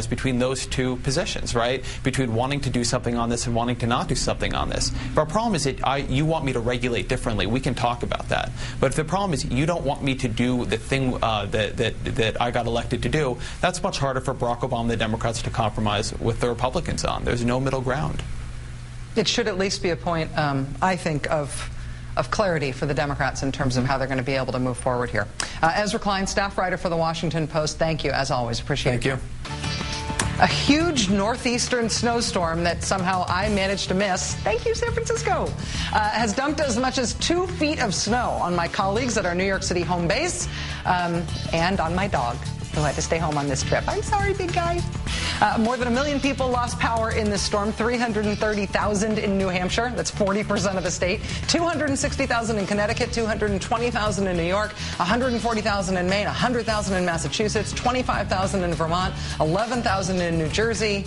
compromise between those two positions, right? Between wanting to do something on this and wanting to not do something on this. If our problem is that you want me to regulate differently, we can talk about that. But if the problem is you don't want me to do the thing that I got elected to do, that's much harder for Barack Obama and the Democrats to compromise with the Republicans on. There's no middle ground. It should at least be a point, I think, of clarity for the Democrats in terms of how they're going to be able to move forward here. Ezra Klein, staff writer for The Washington Post, thank you, as always. Appreciate it. Thank you. A huge northeastern snowstorm that somehow I managed to miss, thank you, San Francisco, has dumped as much as 2 feet of snow on my colleagues at our New York City home base and on my dog, who had to stay home on this trip. I'm sorry, big guy. More than 1 million people lost power in this storm, 330,000 in New Hampshire, that's 40% of the state, 260,000 in Connecticut, 220,000 in New York, 140,000 in Maine, 100,000 in Massachusetts, 25,000 in Vermont, 11,000 in New Jersey.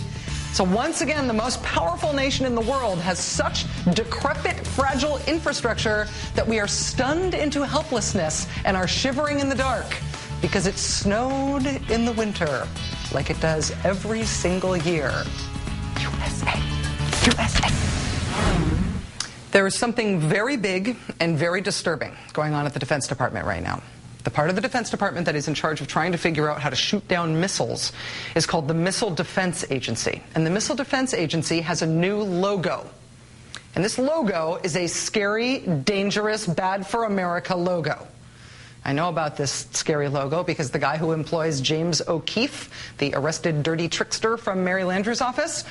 So once again, the most powerful nation in the world has such decrepit, fragile infrastructure that we are stunned into helplessness and are shivering in the dark because it snowed in the winter, like it does every single year. USA. USA. There is something very big and very disturbing going on at the Defense Department right now. The part of the Defense Department that is in charge of trying to figure out how to shoot down missiles is called the Missile Defense Agency. And the Missile Defense Agency has a new logo. And this logo is a scary, dangerous, bad for America logo. I know about this scary logo because the guy who employs James O'Keefe, the arrested dirty trickster from Mary Landrieu's office,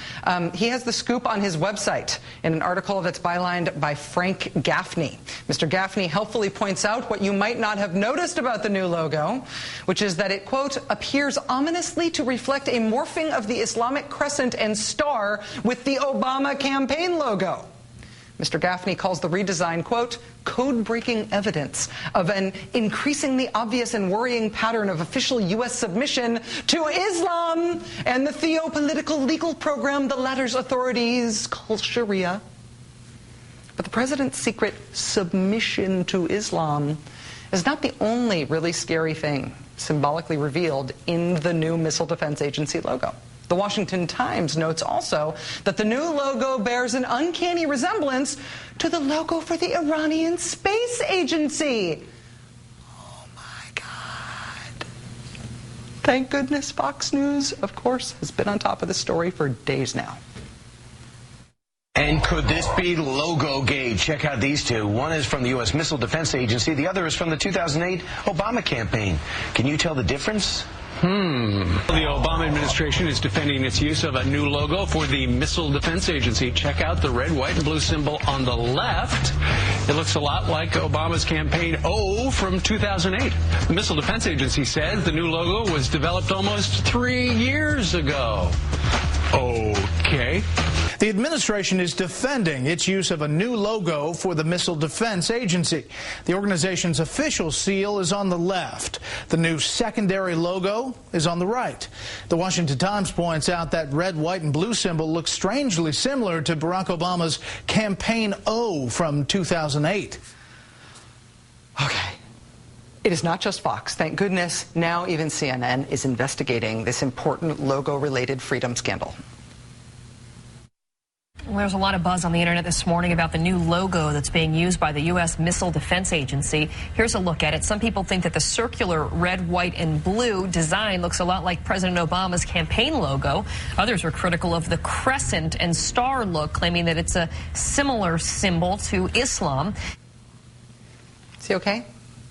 he has the scoop on his website in an article that's bylined by Frank Gaffney. Mr. Gaffney helpfully points out what you might not have noticed about the new logo, which is that it, quote, appears ominously to reflect a morphing of the Islamic crescent and star with the Obama campaign logo. Mr. Gaffney calls the redesign, quote, code-breaking evidence of an increasingly obvious and worrying pattern of official U.S. submission to Islam and the theopolitical legal program the latter's authorities call Sharia. But the president's secret submission to Islam is not the only really scary thing symbolically revealed in the new Missile Defense Agency logo. The Washington Times notes also that the new logo bears an uncanny resemblance to the logo for the Iranian Space Agency. Oh my God. Thank goodness Fox News, of course, has been on top of the story for days now. And could this be logo gate? Check out these two. One is from the U.S. Missile Defense Agency. The other is from the 2008 Obama campaign. Can you tell the difference? The Obama administration is defending its use of a new logo for the Missile Defense Agency. Check out the red, white, and blue symbol on the left. It looks a lot like Obama's campaign O from 2008. The Missile Defense Agency says the new logo was developed almost 3 years ago. Okay. The administration is defending its use of a new logo for the Missile Defense Agency. The organization's official seal is on the left. The new secondary logo is on the right. The Washington Times points out that red, white, and blue symbol looks strangely similar to Barack Obama's campaign O from 2008. Okay. It is not just Fox. Thank goodness now even CNN is investigating this important logo-related freedom scandal. There's a lot of buzz on the internet this morning about the new logo that's being used by the U.S. Missile Defense Agency. Here's a look at it. Some people think that the circular red, white, and blue design looks a lot like President Obama's campaign logo. Others are critical of the crescent and star look, claiming that it's a similar symbol to Islam. See, okay?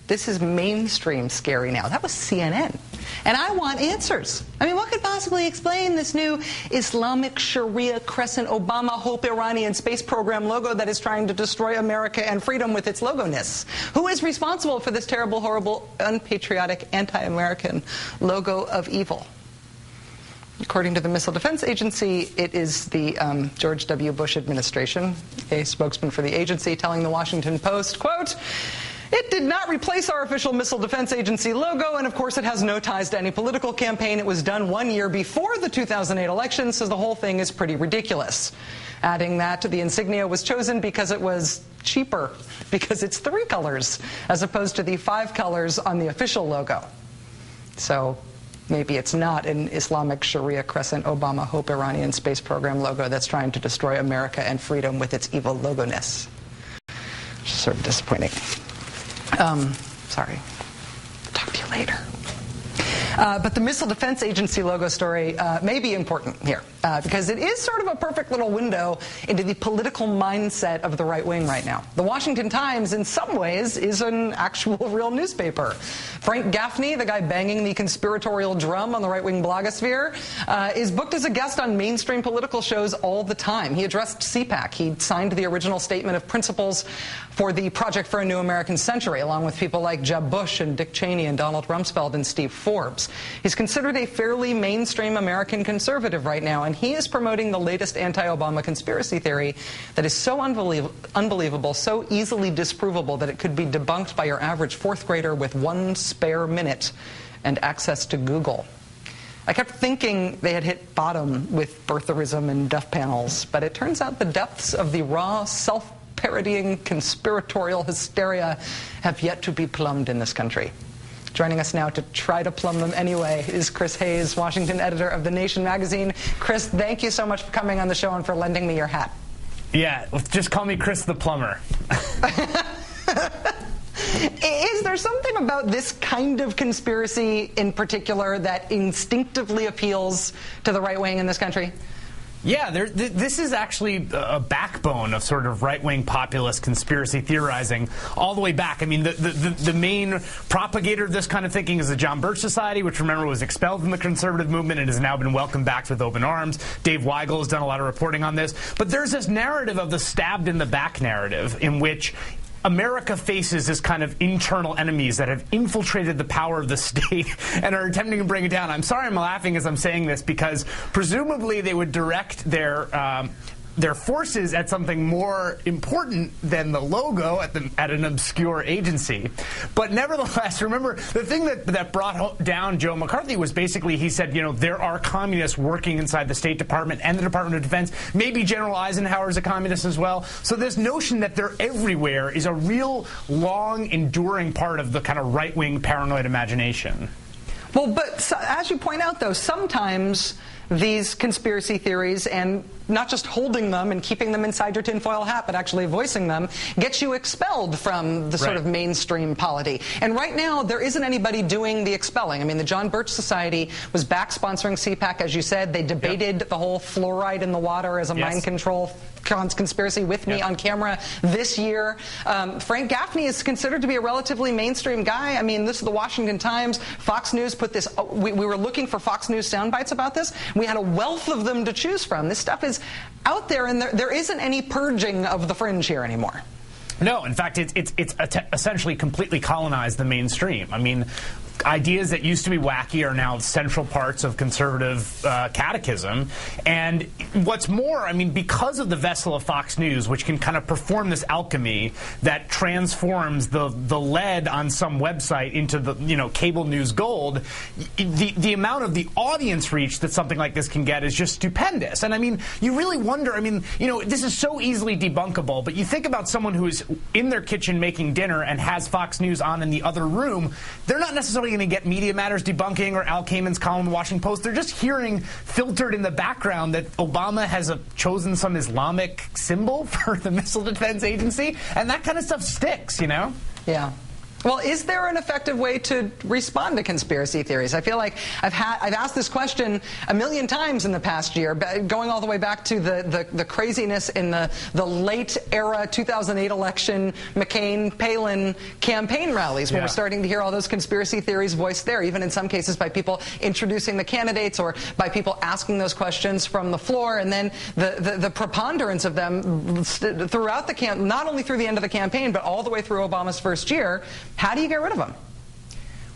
This is mainstream scary now. That was CNN. And I want answers. I mean, what could possibly explain this new Islamic Sharia Crescent Obama Hope Iranian space program logo that is trying to destroy America and freedom with its logo-ness? Who is responsible for this terrible, horrible, unpatriotic, anti-American logo of evil? According to the Missile Defense Agency, it is the George W. Bush administration. A spokesman for the agency telling the Washington Post, quote, it did not replace our official Missile Defense Agency logo, and of course it has no ties to any political campaign. It was done 1 year before the 2008 election, so the whole thing is pretty ridiculous. Adding that the insignia was chosen because it was cheaper, because it's 3 colors, as opposed to the 5 colors on the official logo. So maybe it's not an Islamic Sharia Crescent Obama Hope Iranian space program logo that's trying to destroy America and freedom with its evil logo-ness. Which is sort of disappointing. Sorry. Talk to you later. But the Missile Defense Agency logo story may be important here because it is sort of a perfect little window into the political mindset of the right wing right now. The Washington Times, in some ways, is an actual real newspaper. Frank Gaffney, the guy banging the conspiratorial drum on the right-wing blogosphere, is booked as a guest on mainstream political shows all the time. He addressed CPAC. He signed the original statement of principles for the Project for a New American Century, along with people like Jeb Bush and Dick Cheney and Donald Rumsfeld and Steve Forbes. He's considered a fairly mainstream American conservative right now, and he is promoting the latest anti-Obama conspiracy theory that is so unbelievable, so easily disprovable that it could be debunked by your average fourth grader with one spare minute and access to Google. I kept thinking they had hit bottom with birtherism and death panels, but it turns out the depths of the raw, self-parodying conspiratorial hysteria have yet to be plumbed in this country. Joining us now to try to plumb them anyway is Chris Hayes, Washington editor of The Nation magazine. Chris, thank you so much for coming on the show and for lending me your hat. Yeah, just call me Chris the Plumber. Is there something about this kind of conspiracy in particular that instinctively appeals to the right wing in this country? Yeah, this is actually a backbone of sort of right-wing populist conspiracy theorizing all the way back. I mean, the main propagator of this kind of thinking is the John Birch Society, which, remember, was expelled from the conservative movement and has now been welcomed back with open arms. Dave Weigel has done a lot of reporting on this. But there's this narrative of the stabbed-in-the-back narrative in which America faces this kind of internal enemies that have infiltrated the power of the state and are attempting to bring it down. I'm sorry I'm laughing as I'm saying this because presumably they would direct their forces at something more important than the logo at an obscure agency. But nevertheless, remember, the thing that brought down Joe McCarthy was basically he said, you know, there are communists working inside the State Department and the Department of Defense. Maybe General Eisenhower is a communist as well. So this notion that they're everywhere is a real long, enduring part of the kind of right-wing paranoid imagination. Well, but as you point out, though, sometimes these conspiracy theories, and not just holding them and keeping them inside your tinfoil hat, but actually voicing them, gets you expelled from the sort of mainstream polity. And right now, there isn't anybody doing the expelling. I mean, the John Birch Society was back sponsoring CPAC, as you said. They debated the whole fluoride in the water as a mind control conspiracy with me on camera this year. Frank Gaffney is considered to be a relatively mainstream guy. I mean, this is the Washington Times. Fox News put this, we were looking for Fox News sound bites about this. We had a wealth of them to choose from. This stuff is out there, and there isn't any purging of the fringe here anymore. No, in fact, it's essentially completely colonized the mainstream. I mean, ideas that used to be wacky are now central parts of conservative catechism. And what's more, I mean, because of the vessel of Fox News, which can kind of perform this alchemy that transforms the lead on some website into the, you know, cable news gold, the amount of the audience reach that something like this can get is just stupendous. And I mean, you really wonder, I mean, you know, this is so easily debunkable, but you think about someone who is in their kitchen making dinner and has Fox News on in the other room, they're not necessarily going to get Media Matters debunking or Al Kamen's column in the Washington Post. They're just hearing filtered in the background that Obama has chosen some Islamic symbol for the Missile Defense Agency, and that kind of stuff sticks, you know? Yeah. Well, is there an effective way to respond to conspiracy theories? I feel like I've asked this question a million times in the past year, going all the way back to the craziness in the late era 2008 election McCain-Palin campaign rallies, when we're starting to hear all those conspiracy theories voiced there, even in some cases by people introducing the candidates or by people asking those questions from the floor, and then the preponderance of them throughout the not only through the end of the campaign, but all the way through Obama's first year. How do you get rid of them?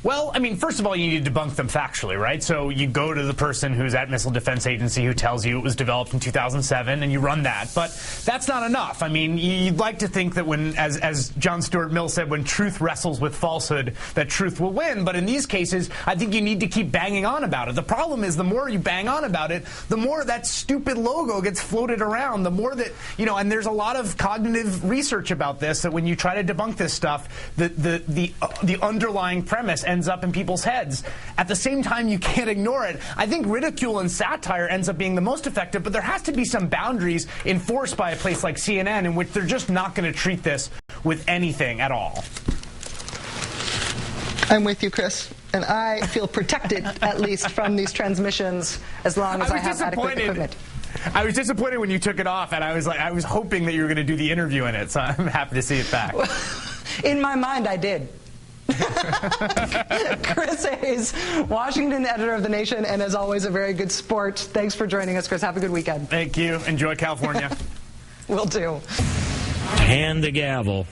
Well, I mean, first of all, you need to debunk them factually, right? So you go to the person who's at Missile Defense Agency who tells you it was developed in 2007, and you run that. But that's not enough. I mean, you'd like to think that when, as John Stuart Mill said, when truth wrestles with falsehood, that truth will win. But in these cases, I think you need to keep banging on about it. The problem is the more you bang on about it, the more that stupid logo gets floated around, the more that, you know, and there's a lot of cognitive research about this, that when you try to debunk this stuff, the underlying premise, ends up in people's heads. At the same time, you can't ignore it. I think ridicule and satire ends up being the most effective, but there has to be some boundaries enforced by a place like CNN in which they're just not going to treat this with anything at all. I'm with you, Chris. And I feel protected, at least, from these transmissions as long as I have adequate equipment. I was disappointed when you took it off, and I was hoping that you were going to do the interview in it, so I'm happy to see it back. In my mind, I did. Chris Hayes, Washington editor of The Nation, and as always, a very good sport. Thanks for joining us, Chris. Have a good weekend. Thank you. Enjoy California. Will do. Hand the gavel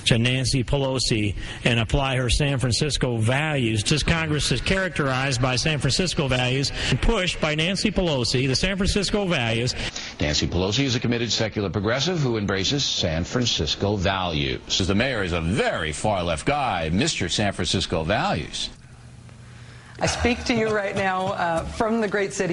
to Nancy Pelosi and apply her San Francisco values. This Congress is characterized by San Francisco values and pushed by Nancy Pelosi, the San Francisco values. Nancy Pelosi is a committed secular progressive who embraces San Francisco values. The mayor is a very far-left guy, Mr. San Francisco values. I speak to you right now from the great city.